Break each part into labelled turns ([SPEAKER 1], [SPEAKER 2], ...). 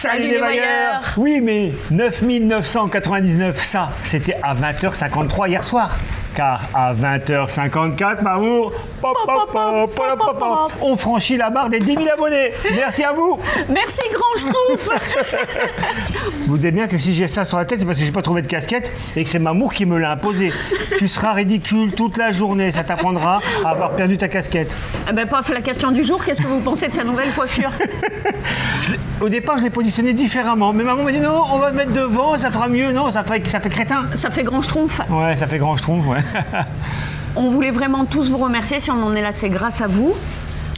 [SPEAKER 1] Salut les vailleurs.
[SPEAKER 2] Oui, mais 9999, ça, c'était à 20h53 hier soir. Car à 20h54, Mamour, on franchit la barre des 10 000 abonnés. Merci à vous.
[SPEAKER 1] Merci Grand Schtroumpf.
[SPEAKER 2] Vous savez bien que si j'ai ça sur la tête, c'est parce que j'ai pas trouvé de casquette et que c'est Mamour qui me l'a imposé. Tu seras ridicule toute la journée, ça t'apprendra à avoir perdu ta casquette.
[SPEAKER 1] Eh ben, paf, la question du jour, qu'est-ce que vous pensez de sa nouvelle coiffure?
[SPEAKER 2] Au départ, je l'ai positionné différemment, mais maman m'a dit non, on va le mettre devant, ça fera mieux. Non, ça fait crétin.
[SPEAKER 1] Ça fait Grand Schtroumpf.
[SPEAKER 2] Ouais, ça fait Grand Schtroumpf, ouais.
[SPEAKER 1] On voulait vraiment tous vous remercier. Si on en est là, c'est grâce à vous.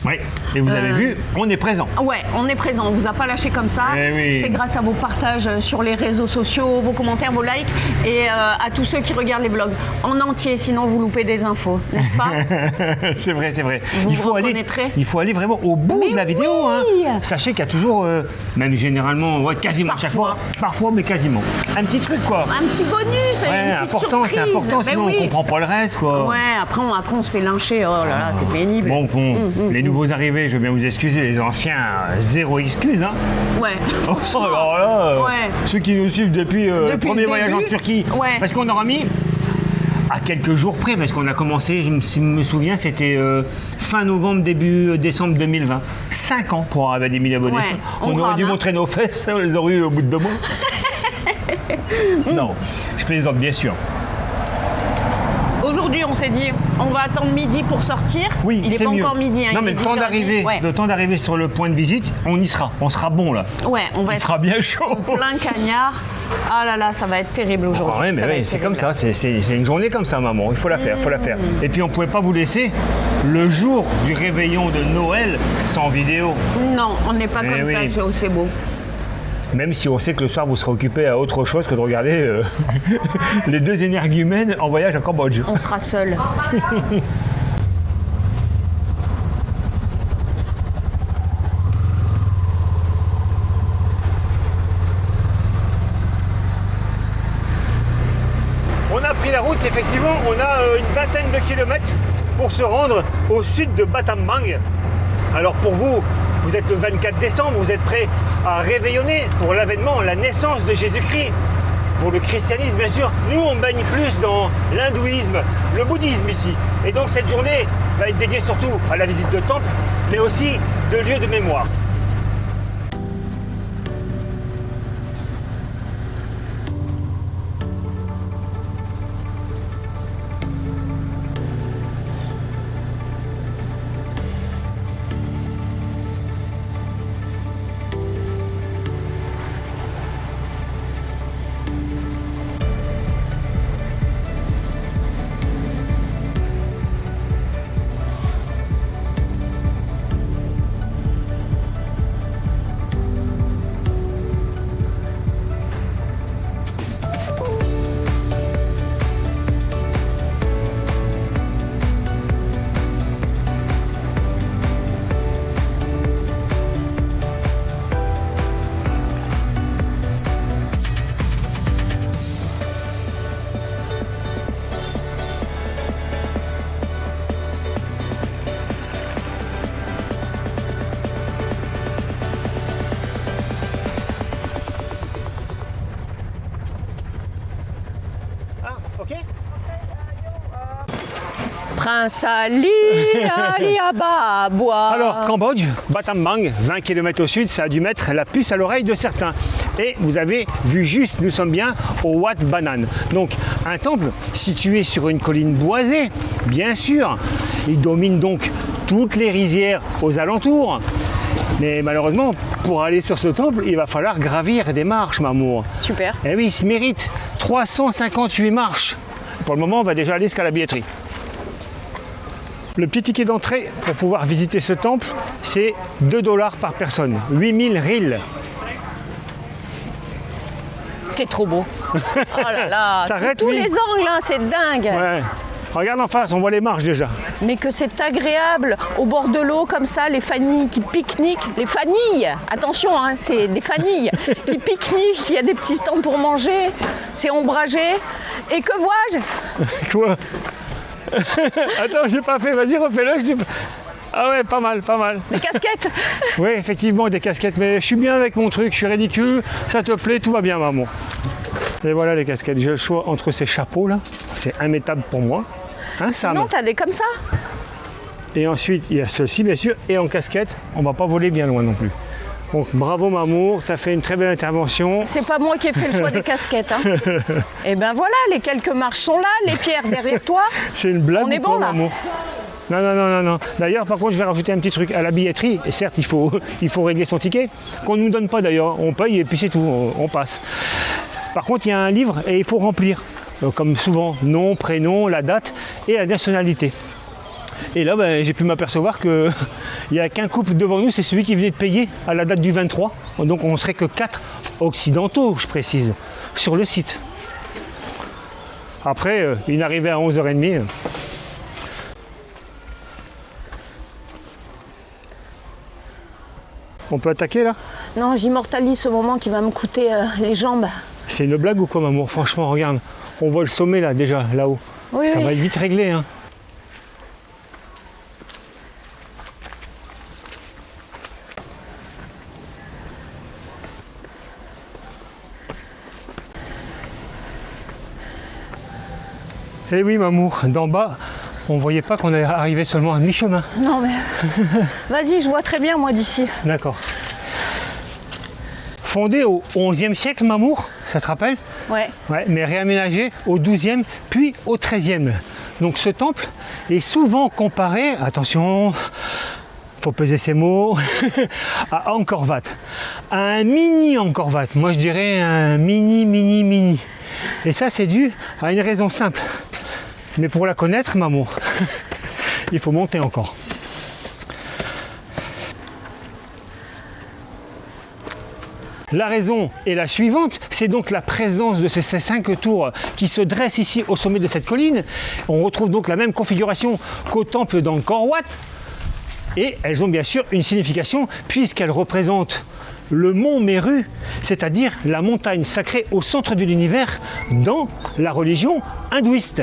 [SPEAKER 2] Oui, et vous avez vu, on est présent.
[SPEAKER 1] Ouais, on est présent, on vous a pas lâché comme ça.
[SPEAKER 2] Oui.
[SPEAKER 1] C'est grâce à vos partages sur les réseaux sociaux, vos commentaires, vos likes et à tous ceux qui regardent les vlogs en entier, sinon vous loupez des infos, n'est-ce pas?
[SPEAKER 2] C'est vrai, c'est vrai.
[SPEAKER 1] Vous
[SPEAKER 2] Il faut aller vraiment au bout de la vidéo. Hein. Sachez qu'il y a toujours, même généralement, ouais, quasiment à chaque fois, parfois, mais quasiment, un petit truc quoi.
[SPEAKER 1] Un petit bonus,
[SPEAKER 2] ouais,
[SPEAKER 1] une petite surprise.
[SPEAKER 2] C'est important, sinon on comprend pas le reste quoi.
[SPEAKER 1] Ouais, après on se fait lyncher, oh là là, c'est pénible.
[SPEAKER 2] Bon, les nouveaux arrivés, je veux bien vous excuser, les anciens, zéro excuse. Hein.
[SPEAKER 1] Ouais.
[SPEAKER 2] Alors là,
[SPEAKER 1] ouais.
[SPEAKER 2] Ceux qui nous suivent depuis le premier voyage en Turquie,
[SPEAKER 1] ouais.
[SPEAKER 2] Parce qu'on aura mis à quelques jours près, parce qu'on a commencé, je me souviens, c'était fin novembre, début décembre 2020. 5 ans pour arriver à 10 000 abonnés.
[SPEAKER 1] Ouais,
[SPEAKER 2] on aurait dû montrer nos fesses, on les aurait eu au bout de 2 mois. Non, je plaisante bien sûr.
[SPEAKER 1] Aujourd'hui, on s'est dit, on va attendre midi pour sortir.
[SPEAKER 2] Oui,
[SPEAKER 1] il n'est pas encore midi. Hein,
[SPEAKER 2] non, mais le temps d'arriver sur le point de visite, on y sera. On sera bon là.
[SPEAKER 1] Ouais, on va
[SPEAKER 2] il fera bien chaud.
[SPEAKER 1] En plein cagnard. Ah là là, ça va être terrible aujourd'hui.
[SPEAKER 2] Ah ouais, mais oui, c'est comme ça. C'est une journée comme ça, maman. Il faut la faire, Et puis on ne pouvait pas vous laisser le jour du réveillon de Noël sans vidéo.
[SPEAKER 1] Non, on n'est pas comme ça, c'est beau.
[SPEAKER 2] Même si on sait que le soir, vous serez occupé à autre chose que de regarder les deux énergumènes en voyage en Cambodge.
[SPEAKER 1] On sera seuls.
[SPEAKER 2] On a pris la route, effectivement, on a une vingtaine de kilomètres pour se rendre au sud de Batam Bang. Alors pour vous, vous êtes le 24 décembre, vous êtes prêts à réveillonner pour l'avènement, la naissance de Jésus-Christ. Pour le christianisme, bien sûr, nous on baigne plus dans l'hindouisme, le bouddhisme ici. Et donc cette journée va être dédiée surtout à la visite de temples, mais aussi de lieux de mémoire.
[SPEAKER 1] Prince Ali, Ali Ababoua.
[SPEAKER 2] Alors, Cambodge, Batam Bang, 20 km au sud, ça a dû mettre la puce à l'oreille de certains. Et vous avez vu juste, nous sommes bien au Wat Banan. Donc, un temple situé sur une colline boisée, bien sûr. Il domine donc toutes les rizières aux alentours. Mais malheureusement, pour aller sur ce temple, il va falloir gravir des marches, Mamour.
[SPEAKER 1] Super.
[SPEAKER 2] Eh oui, il se mérite 358 marches. Pour le moment, on va déjà aller jusqu'à la billetterie. Le petit ticket d'entrée pour pouvoir visiter ce temple, c'est 2 $ par personne, 8000 rils.
[SPEAKER 1] T'es trop beau. Oh là là, tous les angles, hein, c'est dingue.
[SPEAKER 2] Ouais. Regarde en face, on voit les marches déjà.
[SPEAKER 1] Mais que c'est agréable, au bord de l'eau comme ça, les familles qui pique-niquent, les familles, attention, hein, c'est des familles qui pique-niquent, il y a des petits stands pour manger, c'est ombragé. Et que vois-je?
[SPEAKER 2] Quoi? Attends, j'ai pas fait, vas-y refais-le. Ah ouais, pas mal, pas mal.
[SPEAKER 1] Des casquettes.
[SPEAKER 2] Oui, effectivement, des casquettes, mais je suis bien avec mon truc, je suis ridicule, ça te plaît, tout va bien, maman. Et voilà les casquettes, j'ai le choix entre ces chapeaux là, c'est immétable pour moi. Hein, Sam?
[SPEAKER 1] Non, t'as des comme ça.
[SPEAKER 2] Et ensuite, il y a ceci, bien sûr, et en casquette, on va pas voler bien loin non plus. Donc bravo Mamour, tu as fait une très belle intervention.
[SPEAKER 1] C'est pas moi qui ai fait le choix des casquettes. Hein. Et ben voilà, les quelques marches sont là, les pierres derrière toi.
[SPEAKER 2] C'est une blague
[SPEAKER 1] On est
[SPEAKER 2] ou quoi,
[SPEAKER 1] bon, là.
[SPEAKER 2] Mamour? Non. D'ailleurs, par contre, je vais rajouter un petit truc à la billetterie. Et certes, il faut régler son ticket, qu'on ne nous donne pas d'ailleurs. On paye et puis c'est tout, on passe. Par contre, il y a un livre et il faut remplir. Comme souvent, nom, prénom, la date et la nationalité. Et là, j'ai pu m'apercevoir qu'il n'y a qu'un couple devant nous, c'est celui qui venait de payer à la date du 23. Donc on ne serait que 4 occidentaux, je précise, sur le site. Après, une arrivée à 11h30. On peut attaquer là?
[SPEAKER 1] Non, j'immortalise ce moment qui va me coûter les jambes.
[SPEAKER 2] C'est une blague ou quoi, Mamour? Franchement, regarde, on voit le sommet là déjà, là-haut.
[SPEAKER 1] Oui,
[SPEAKER 2] Ça
[SPEAKER 1] oui.
[SPEAKER 2] va être vite réglé. Hein. Eh oui, Mamour, d'en bas, on voyait pas qu'on est arrivé seulement à mi-chemin.
[SPEAKER 1] Non mais... Vas-y, je vois très bien moi d'ici.
[SPEAKER 2] D'accord. Fondé au XIe siècle, Mamour, ça te rappelle?
[SPEAKER 1] Ouais.
[SPEAKER 2] Ouais, mais réaménagé au XIIe puis au XIIIe. Donc ce temple est souvent comparé, attention, faut peser ses mots, à Angkor Wat. À un mini Angkor Wat. Moi je dirais un mini. Et ça c'est dû à une raison simple. Mais pour la connaître, Mamour, il faut monter encore. La raison est la suivante, c'est donc la présence de ces 5 tours qui se dressent ici au sommet de cette colline. On retrouve donc la même configuration qu'au temple d'Angkor Wat. Et elles ont bien sûr une signification puisqu'elles représentent le mont Méru, c'est-à-dire la montagne sacrée au centre de l'univers dans la religion hindouiste.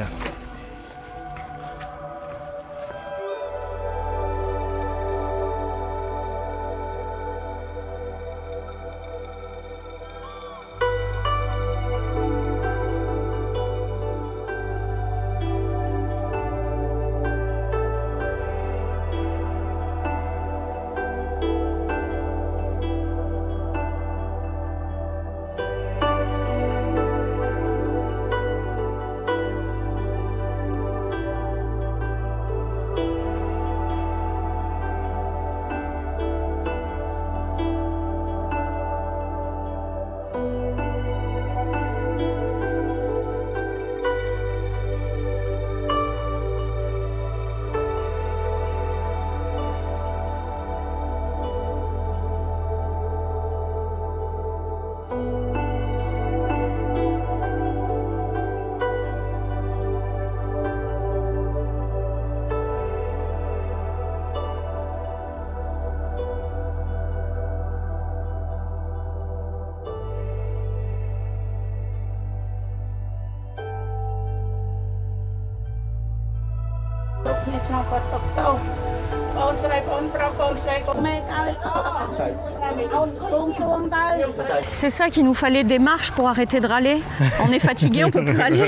[SPEAKER 1] C'est ça qu'il nous fallait des marches pour arrêter de râler. On est fatigué, on peut plus râler.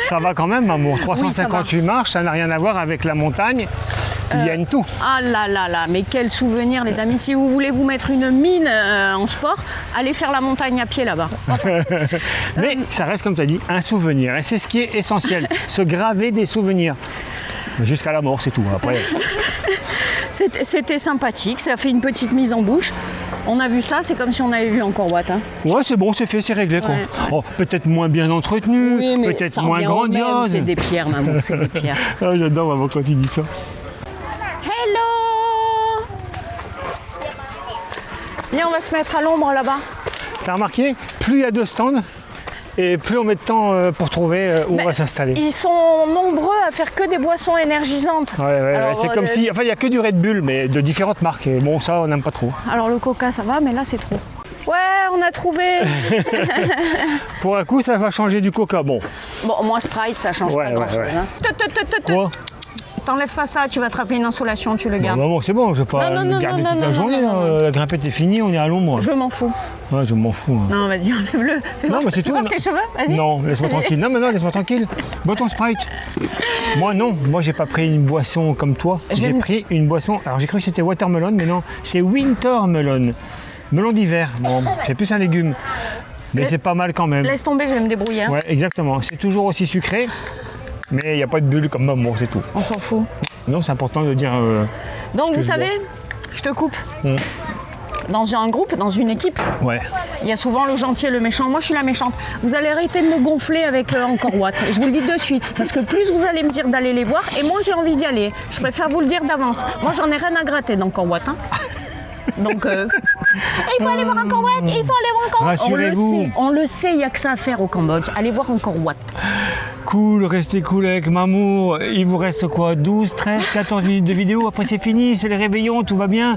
[SPEAKER 2] Ça va quand même, Mamour. 358 marches, ça n'a rien à voir avec la montagne. Il y a une toux.
[SPEAKER 1] Ah là là là, mais quel souvenir les amis. Si vous voulez vous mettre une mine en sport, allez faire la montagne à pied là-bas.
[SPEAKER 2] Mais ça reste, comme tu as dit, un souvenir. Et c'est ce qui est essentiel, se graver des souvenirs. Jusqu'à la mort, c'est tout. Après.
[SPEAKER 1] C'était sympathique, ça a fait une petite mise en bouche. On a vu ça, c'est comme si on avait vu Angkor Wat. Hein.
[SPEAKER 2] Ouais, c'est bon, c'est fait, c'est réglé. Quoi.
[SPEAKER 1] Ouais.
[SPEAKER 2] Oh, peut-être moins bien entretenu,
[SPEAKER 1] Oui, mais
[SPEAKER 2] peut-être
[SPEAKER 1] ça
[SPEAKER 2] moins
[SPEAKER 1] revient au même,
[SPEAKER 2] grandiose.
[SPEAKER 1] c'est des pierres, maman, c'est des pierres.
[SPEAKER 2] Ah, j'adore, maman, quand tu dis ça.
[SPEAKER 1] Hello! Viens, on va se mettre à l'ombre là-bas.
[SPEAKER 2] T'as remarqué, plus il y a de stands, et plus on met de temps pour trouver où on va s'installer.
[SPEAKER 1] Ils sont nombreux à faire que des boissons énergisantes.
[SPEAKER 2] Ouais, Alors, c'est comme si... Enfin, il n'y a que du Red Bull, mais de différentes marques. Et bon, ça, on n'aime pas trop.
[SPEAKER 1] Alors, le Coca, ça va, mais là, c'est trop. Ouais, on a trouvé.
[SPEAKER 2] Pour un coup, ça va changer du Coca. Bon.
[SPEAKER 1] Bon, moi, Sprite, ça change pas grand-chose. Hein.
[SPEAKER 2] Quoi?
[SPEAKER 1] T'enlèves pas ça, tu vas attraper une insolation, tu le gardes.
[SPEAKER 2] Bon, c'est bon, je vais pas
[SPEAKER 1] Non,
[SPEAKER 2] le garder
[SPEAKER 1] non,
[SPEAKER 2] toute
[SPEAKER 1] non,
[SPEAKER 2] la journée.
[SPEAKER 1] non,
[SPEAKER 2] là. La grimpette est finie, on est à l'ombre.
[SPEAKER 1] Je m'en fous.
[SPEAKER 2] Ouais, je m'en fous. Hein.
[SPEAKER 1] Non, vas-y, enlève-le.
[SPEAKER 2] Non, mais c'est
[SPEAKER 1] Fais
[SPEAKER 2] tout.
[SPEAKER 1] voir
[SPEAKER 2] Non.
[SPEAKER 1] tes cheveux, vas-y.
[SPEAKER 2] Non, laisse-moi tranquille. Non, mais non, laisse-moi tranquille. Bois ton Sprite. Moi, non. Moi, j'ai pas pris une boisson comme toi. J'ai pris une boisson. Alors, j'ai cru que c'était watermelon, mais non, c'est wintermelon. Melon d'hiver. Bon, c'est plus un légume. Mais c'est pas mal quand même.
[SPEAKER 1] Laisse tomber, je vais me débrouiller. Hein.
[SPEAKER 2] Ouais, exactement. C'est toujours aussi sucré, mais il n'y a pas de bulle comme maman, c'est tout.
[SPEAKER 1] On s'en fout.
[SPEAKER 2] Non, c'est important de dire.
[SPEAKER 1] Donc,
[SPEAKER 2] que
[SPEAKER 1] vous
[SPEAKER 2] je
[SPEAKER 1] savez, je te coupe.
[SPEAKER 2] Mm.
[SPEAKER 1] Dans un groupe, dans une équipe,
[SPEAKER 2] Ouais.
[SPEAKER 1] il y a souvent le gentil et le méchant. Moi, je suis la méchante. Vous allez arrêter de me gonfler avec Encore Watt. Et je vous le dis de suite. Parce que plus vous allez me dire d'aller les voir, et moins j'ai envie d'y aller. Je préfère vous le dire d'avance. Moi, j'en ai rien à gratter d'Encore Watt. Hein. Donc, il faut aller voir Encore Watt, il faut aller voir Encore Watt.
[SPEAKER 2] Rassurez-vous.
[SPEAKER 1] On le sait, il n'y a que ça à faire au Cambodge. Allez voir Encore Watt.
[SPEAKER 2] Cool, restez cool avec Mamour. Il vous reste quoi, 12, 13, 14 minutes de vidéo. Après, c'est fini, c'est les réveillons, tout va bien.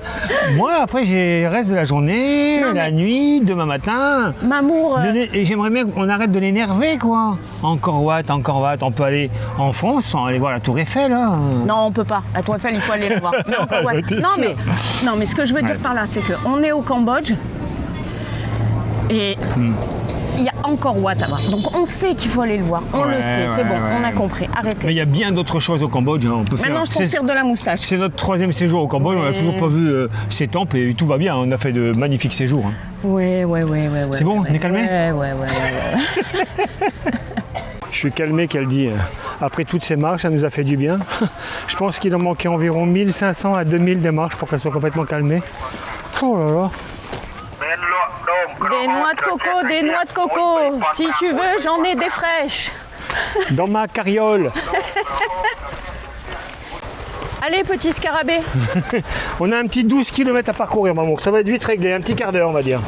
[SPEAKER 2] Moi, après, j'ai le reste de la journée,
[SPEAKER 1] Non,
[SPEAKER 2] la
[SPEAKER 1] mais-
[SPEAKER 2] nuit, demain matin.
[SPEAKER 1] Mamour,
[SPEAKER 2] Et j'aimerais bien qu'on arrête de l'énerver, quoi. Encore Watt. On peut aller en France sans aller voir la Tour Eiffel, là.
[SPEAKER 1] non, on peut pas. La Tour Eiffel, il faut aller la voir. Mais Encore Watt.
[SPEAKER 2] T'es
[SPEAKER 1] Non,
[SPEAKER 2] sûr
[SPEAKER 1] mais ce que je veux dire par là, c'est qu'on est au Cambodge et il y a Encore Watt à voir. Donc on sait qu'il faut aller le voir. On le
[SPEAKER 2] Ouais,
[SPEAKER 1] sait, c'est
[SPEAKER 2] ouais,
[SPEAKER 1] bon,
[SPEAKER 2] ouais.
[SPEAKER 1] on a compris. Arrêtez.
[SPEAKER 2] Mais il y a bien d'autres choses au Cambodge, hein. On peut
[SPEAKER 1] Maintenant, je transpire de la moustache.
[SPEAKER 2] C'est notre 3e séjour au Cambodge, on n'a
[SPEAKER 1] Ouais.
[SPEAKER 2] toujours pas vu ces temples et tout va bien, on a fait de magnifiques séjours. Hein.
[SPEAKER 1] Ouais.
[SPEAKER 2] C'est bon, on est calmé ?
[SPEAKER 1] Ouais.
[SPEAKER 2] Je suis calmé qu'elle dit, après toutes ces marches, ça nous a fait du bien. Je pense qu'il en manquait environ 1500 à 2000 des marches pour qu'elle soit complètement calmée. Oh là là.
[SPEAKER 1] Des noix de coco. Si tu veux, j'en ai des fraîches.
[SPEAKER 2] Dans ma carriole.
[SPEAKER 1] Allez, petit scarabée.
[SPEAKER 2] On a un petit 12 km à parcourir, maman. Ça va être vite réglé, un petit quart d'heure, on va dire.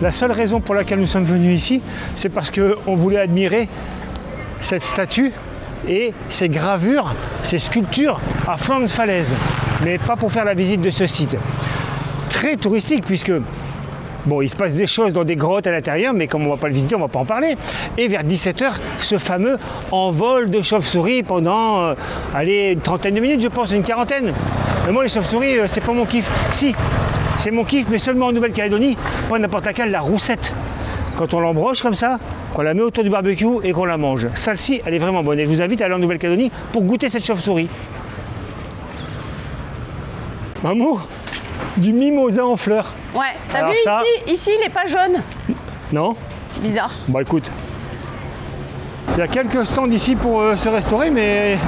[SPEAKER 2] La seule raison pour laquelle nous sommes venus ici, c'est parce qu'on voulait admirer cette statue et ces gravures, ces sculptures à flanc de falaise, mais pas pour faire la visite de ce site. Très touristique puisque, bon, il se passe des choses dans des grottes à l'intérieur, mais comme on ne va pas le visiter, on ne va pas en parler. Et vers 17h, ce fameux envol de chauves-souris pendant, allez, une trentaine de minutes, je pense, une quarantaine. Mais moi, les chauves-souris, c'est pas mon kiff. Si, c'est mon kiff, mais seulement en Nouvelle-Calédonie, pas n'importe laquelle, la roussette. Quand on l'embroche comme ça, qu'on la met autour du barbecue et qu'on la mange. Celle-ci, elle est vraiment bonne. Et je vous invite à aller en Nouvelle-Calédonie pour goûter cette chauve-souris. Maman, du mimosa en fleurs.
[SPEAKER 1] Ouais, t'as
[SPEAKER 2] Alors
[SPEAKER 1] vu
[SPEAKER 2] ça-
[SPEAKER 1] ici, il est pas jaune.
[SPEAKER 2] Non?
[SPEAKER 1] Bizarre.
[SPEAKER 2] Bon, écoute. Il y a quelques stands ici pour se restaurer, mais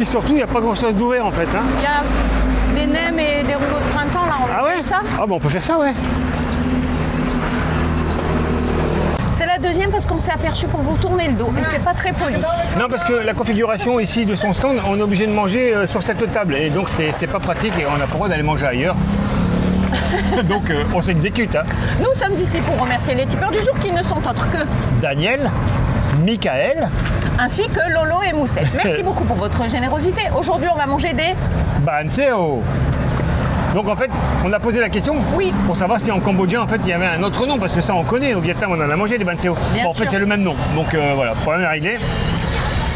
[SPEAKER 2] et surtout, il n'y a pas grand-chose d'ouvert en fait. Hein.
[SPEAKER 1] Il y a des nems et des rouleaux de printemps là, on va
[SPEAKER 2] Ah ouais?
[SPEAKER 1] faire ça.
[SPEAKER 2] Ah bon, on peut faire ça, ouais.
[SPEAKER 1] C'est la deuxième parce qu'on s'est aperçu qu'on vous tournait le dos et c'est pas très poli.
[SPEAKER 2] Non, parce que la configuration ici de son stand, on est obligé de manger sur cette table. Et donc, c'est pas pratique et on n'a pas le droit d'aller manger ailleurs. Donc, on s'exécute. Hein.
[SPEAKER 1] Nous sommes ici pour remercier les tipeurs du jour qui ne sont autres que
[SPEAKER 2] Daniel, Michael,
[SPEAKER 1] ainsi que Lolo et Moussette. Merci beaucoup pour votre générosité. Aujourd'hui, on va manger des...
[SPEAKER 2] Banseo. Donc en fait, on a posé la question
[SPEAKER 1] Oui.
[SPEAKER 2] pour savoir si en cambodgien en fait il y avait un autre nom, parce que ça on connaît, au Vietnam on en a mangé des banseo.
[SPEAKER 1] Bien
[SPEAKER 2] Bon, en fait
[SPEAKER 1] sûr.
[SPEAKER 2] c'est le même nom, donc voilà, problème est réglé.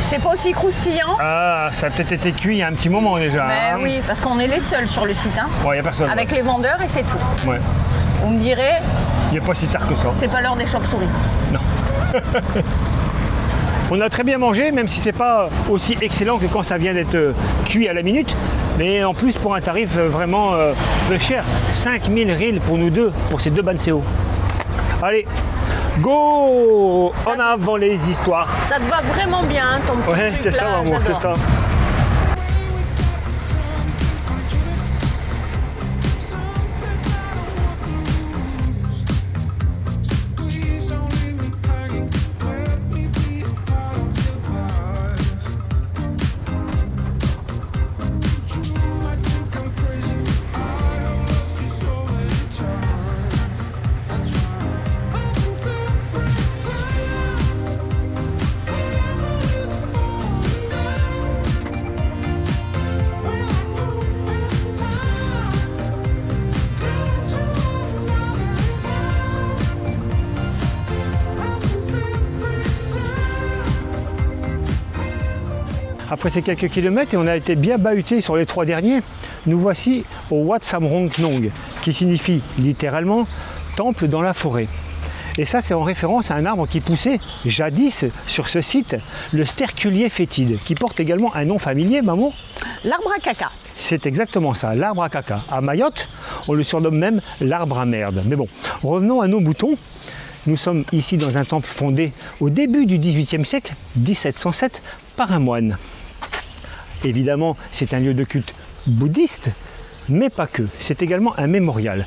[SPEAKER 1] C'est pas aussi croustillant.
[SPEAKER 2] Ah, ça a peut-être été cuit il y a un petit moment déjà.
[SPEAKER 1] Ben
[SPEAKER 2] hein.
[SPEAKER 1] oui, parce qu'on est les seuls sur le site, hein,
[SPEAKER 2] Ouais, il n'y a personne.
[SPEAKER 1] avec les vendeurs et c'est tout.
[SPEAKER 2] Ouais.
[SPEAKER 1] On me dirait,
[SPEAKER 2] Il n'est pas si tard que ça.
[SPEAKER 1] c'est pas l'heure des chauves-souris.
[SPEAKER 2] Non. On a très bien mangé, même si c'est pas aussi excellent que quand ça vient d'être cuit à la minute. Mais en plus, pour un tarif vraiment peu cher, 5000 rils pour nous deux, pour ces deux banséos. Allez, go en avant les histoires.
[SPEAKER 1] Ça te va vraiment bien, hein, ton petit
[SPEAKER 2] Ouais,
[SPEAKER 1] truc
[SPEAKER 2] c'est ça,
[SPEAKER 1] là,
[SPEAKER 2] maman, c'est
[SPEAKER 1] j'adore.
[SPEAKER 2] ça. Après ces quelques kilomètres, et on a été bien bahuté sur les 3 derniers, nous voici au Wat Samrong Nong, qui signifie littéralement temple dans la forêt. Et ça, c'est en référence à un arbre qui poussait jadis sur ce site, le sterculier fétide, qui porte également un nom familier, maman.
[SPEAKER 1] L'arbre à caca.
[SPEAKER 2] C'est exactement ça, l'arbre à caca. À Mayotte, on le surnomme même l'arbre à merde. Mais bon, revenons à nos moutons. Nous sommes ici dans un temple fondé au début du XVIIIe siècle, 1707, par un moine. Évidemment, c'est un lieu de culte bouddhiste, mais pas que. C'est également un mémorial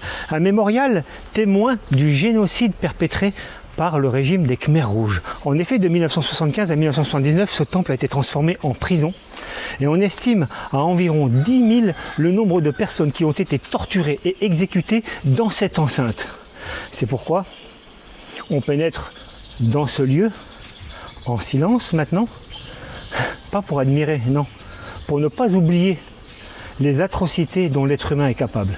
[SPEAKER 2] témoin du génocide perpétré par le régime des Khmers rouges. En effet, de 1975 à 1979, ce temple a été transformé en prison et on estime à environ 10 000 le nombre de personnes qui ont été torturées et exécutées dans cette enceinte. C'est pourquoi on pénètre dans ce lieu en silence maintenant, pas pour admirer, non, pour ne pas oublier les atrocités dont l'être humain est capable.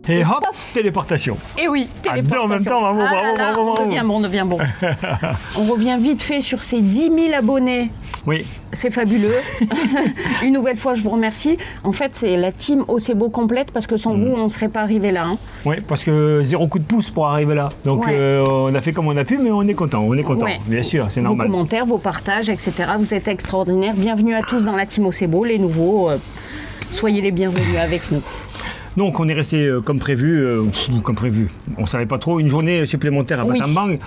[SPEAKER 2] Et hop, téléportation.
[SPEAKER 1] Et oui,
[SPEAKER 2] Ah, deux
[SPEAKER 1] téléportation.
[SPEAKER 2] en même temps, bravo,
[SPEAKER 1] Ah
[SPEAKER 2] bravo,
[SPEAKER 1] là là,
[SPEAKER 2] bravo, bravo.
[SPEAKER 1] On devient bon, on devient bon. On revient vite fait sur ces 10 000 abonnés.
[SPEAKER 2] Oui,
[SPEAKER 1] C'est fabuleux. Une nouvelle fois, je vous remercie. En fait, c'est la team Ocebo complète parce que sans vous, on ne serait pas arrivé là. Hein.
[SPEAKER 2] oui, parce que 0 coup de pouce pour arriver là. Donc
[SPEAKER 1] Ouais.
[SPEAKER 2] on a fait comme on a pu, mais on est content,
[SPEAKER 1] Ouais.
[SPEAKER 2] bien sûr, c'est
[SPEAKER 1] Vos
[SPEAKER 2] normal.
[SPEAKER 1] commentaires, vos partages, etc. Vous êtes extraordinaires. Bienvenue à tous dans la team Ocebo, les nouveaux. Soyez les bienvenus avec nous.
[SPEAKER 2] Donc on est resté comme prévu, on ne savait pas trop, une journée supplémentaire à
[SPEAKER 1] Oui.
[SPEAKER 2] Battambang.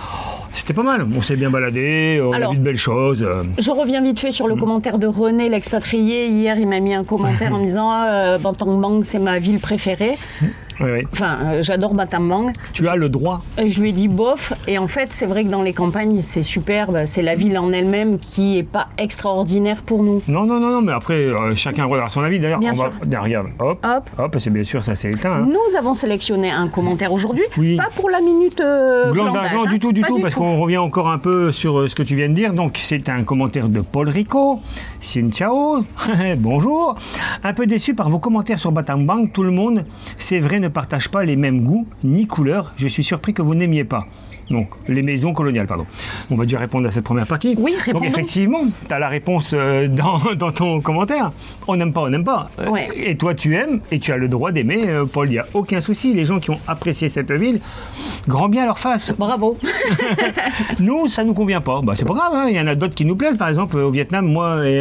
[SPEAKER 2] C'était pas mal. On s'est bien baladé, on a vu de belles choses.
[SPEAKER 1] Je reviens vite fait sur le commentaire de René, l'expatrié. Hier, il m'a mis un commentaire en me disant Battambang, c'est ma ville préférée.
[SPEAKER 2] Oui.
[SPEAKER 1] Enfin, j'adore Battambang.
[SPEAKER 2] Tu as le droit.
[SPEAKER 1] Je lui ai dit bof. Et en fait, c'est vrai que dans les campagnes, c'est superbe. C'est la ville en elle-même qui n'est pas extraordinaire pour nous.
[SPEAKER 2] Non, mais après, chacun regarde son avis. D'ailleurs, regarde, hop, c'est bien sûr, ça s'est éteint. Hein.
[SPEAKER 1] Nous avons sélectionné un commentaire aujourd'hui, pas pour la minute glandage.
[SPEAKER 2] Non, du tout, parce qu'on revient encore un peu sur ce que tu viens de dire. Donc, c'est un commentaire de Paul Rico. Xin ciao, bonjour. Un peu déçu par vos commentaires sur Battambang, tout le monde, c'est vrai, ne partage pas les mêmes goûts ni couleurs. Je suis surpris que vous n'aimiez pas. Donc, les maisons coloniales, pardon. On va déjà répondre à cette première partie.
[SPEAKER 1] Oui, répondons.
[SPEAKER 2] Donc, effectivement, tu as la réponse dans ton commentaire. On n'aime pas, on n'aime pas.
[SPEAKER 1] Ouais.
[SPEAKER 2] Et toi, tu aimes et tu as le droit d'aimer, Paul. Il n'y a aucun souci. Les gens qui ont apprécié cette ville, grand bien à leur face.
[SPEAKER 1] Bravo.
[SPEAKER 2] Nous, ça ne nous convient pas. Bah, c'est pas grave, hein. Il y en a d'autres qui nous plaisent. Par exemple, au Vietnam,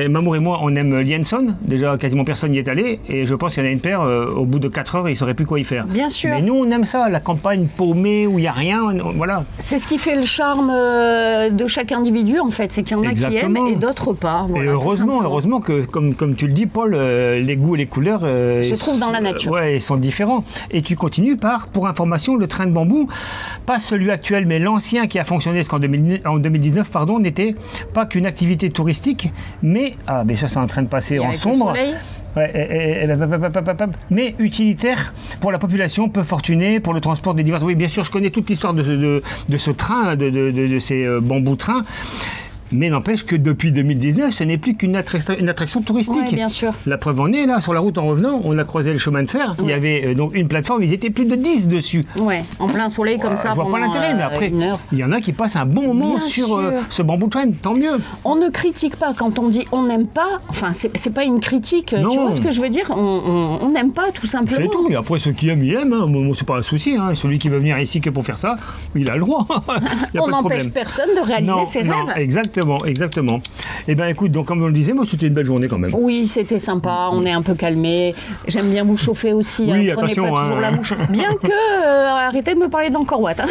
[SPEAKER 2] Mamour et moi, on aime Lien Son. Déjà, quasiment personne n'y est allé. Et je pense qu'il y en a une paire, au bout de 4 heures, ils ne sauraient plus quoi y faire.
[SPEAKER 1] Bien sûr.
[SPEAKER 2] Mais nous, on aime ça, la campagne paumée où il n'y a rien. Voilà.
[SPEAKER 1] C'est ce qui fait le charme de chaque individu, en fait. C'est qu'il y en a qui aiment et d'autres pas. Voilà,
[SPEAKER 2] et heureusement que, comme tu le dis, Paul, les goûts et les couleurs
[SPEAKER 1] se trouvent dans la nature.
[SPEAKER 2] Ils sont différents. Et tu continues par, pour information, le train de bambou, pas celui actuel, mais l'ancien qui a fonctionné jusqu'en 2019, n'était pas qu'une activité touristique, mais ça, c'est en train de passer en sombre. Mais utilitaire pour la population peu fortunée, pour le transport des divers. Oui, bien sûr, je connais toute l'histoire de ce train, de ces bambous trains. Mais n'empêche que depuis 2019, ce n'est plus qu'une attraction touristique.
[SPEAKER 1] Oui, bien sûr.
[SPEAKER 2] La preuve en est, là, sur la route en revenant, on a croisé le chemin de fer. Il y avait donc une plateforme, ils étaient plus de 10 dessus.
[SPEAKER 1] Ouais, en plein soleil comme ça.
[SPEAKER 2] Je vois pas l'intérêt, mais après, il y en a qui passent un bon moment sur ce bambou train, tant mieux.
[SPEAKER 1] On ne critique pas quand on dit on n'aime pas. Enfin, c'est pas une critique. Non. Tu vois ce que je veux dire? On n'aime pas, tout simplement.
[SPEAKER 2] C'est tout. Et après, ceux qui aiment, ils aiment. Hein. Moi, c'est pas un souci. Hein. Celui qui veut venir ici que pour faire ça, il a le droit.
[SPEAKER 1] On n'empêche personne de réaliser ses rêves.
[SPEAKER 2] Exactement. Eh bien, écoute, donc, comme on le disait, moi, c'était une belle journée quand même.
[SPEAKER 1] Oui, c'était sympa. On est un peu calmé. J'aime bien vous chauffer aussi.
[SPEAKER 2] Oui,
[SPEAKER 1] Prenez
[SPEAKER 2] attention.
[SPEAKER 1] pas toujours la bouche. Bien que, arrêtez de me parler d'Angkor Wat. Hein.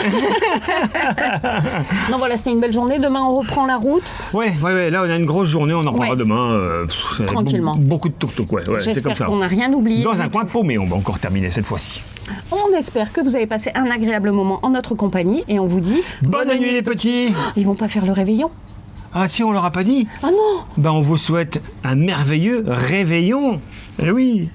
[SPEAKER 1] Non, voilà, c'était une belle journée. Demain, on reprend la route.
[SPEAKER 2] Ouais. Là, on a une grosse journée. On en reprendra demain.
[SPEAKER 1] Tranquillement.
[SPEAKER 2] Beaucoup de tuk-tuk, c'est comme ça.
[SPEAKER 1] J'espère qu'on n'a rien oublié.
[SPEAKER 2] Dans un coin paumé, on va encore terminer cette fois-ci.
[SPEAKER 1] On espère que vous avez passé un agréable moment en notre compagnie et on vous dit...
[SPEAKER 2] Bonne nuit les petits.
[SPEAKER 1] Ils vont pas faire le réveillon?
[SPEAKER 2] Ah si, on leur a pas dit?
[SPEAKER 1] Ah non.
[SPEAKER 2] On vous souhaite un merveilleux réveillon. Eh oui.